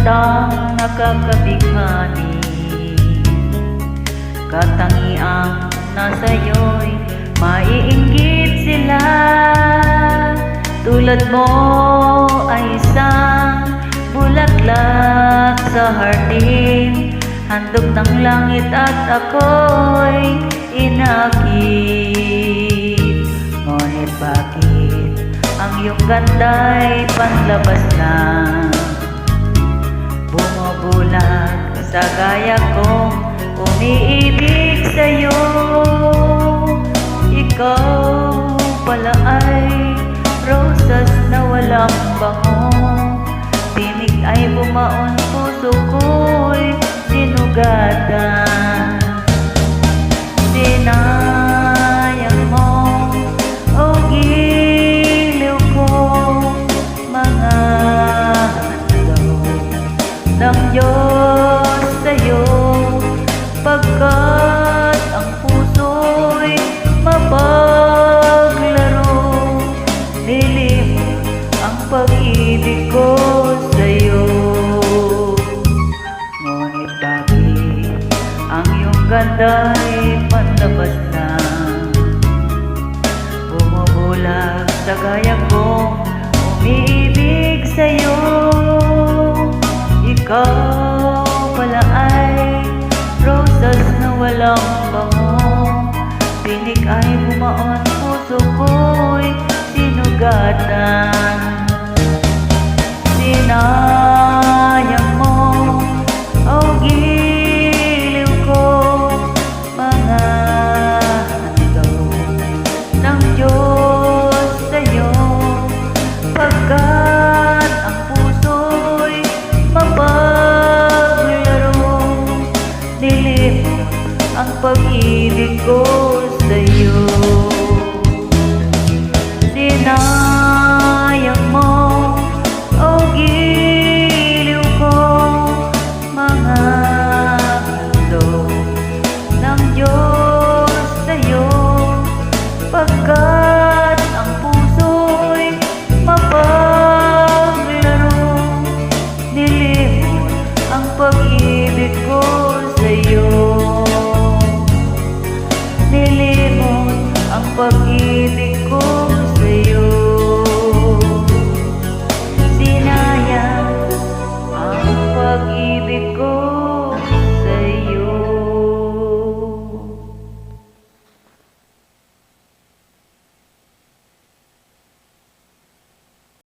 gandang nakakabighani, katangiang nasa'yo'y maiinggit sila. Tulad mo ay isang bulaklak sa hardin, handog ng langit at ako'y inakit. Ngunit bakit ang iyong ganda'y panlabas lang? Bumubulag sa gaya kong umiibig sa'yo. Ikaw pala ay rosas na walang bango, tinig ay bumaon, puso ko'y sinugatan. Sinayang mo, o giliw ko, mga handog ng Diyos sa'yo, pagkat ang puso'y mapaglaro. Dilim ang pag-ibig ko sa'yo. Ngunit bakit ang iyong ganda'y panlabas lang? Bumubulag sa gaya kong umiibig sa'yo. Ikaw pala ay rosas na walang bango, tinig ay bumaon, puso ko'y sinugatan. Sinayang mo, o giliw ko, mga handog ng Diyos sa'yo, pagkat ang puso'y mapaglaro. Dilim ang pag-ibig ko sa'yo. Sinayang mo, o giliw ko, mga handog ng Diyos sa'yo, pagkat ang puso'y mapaglaro. Dilim ang pag-ibig ko sa'yo.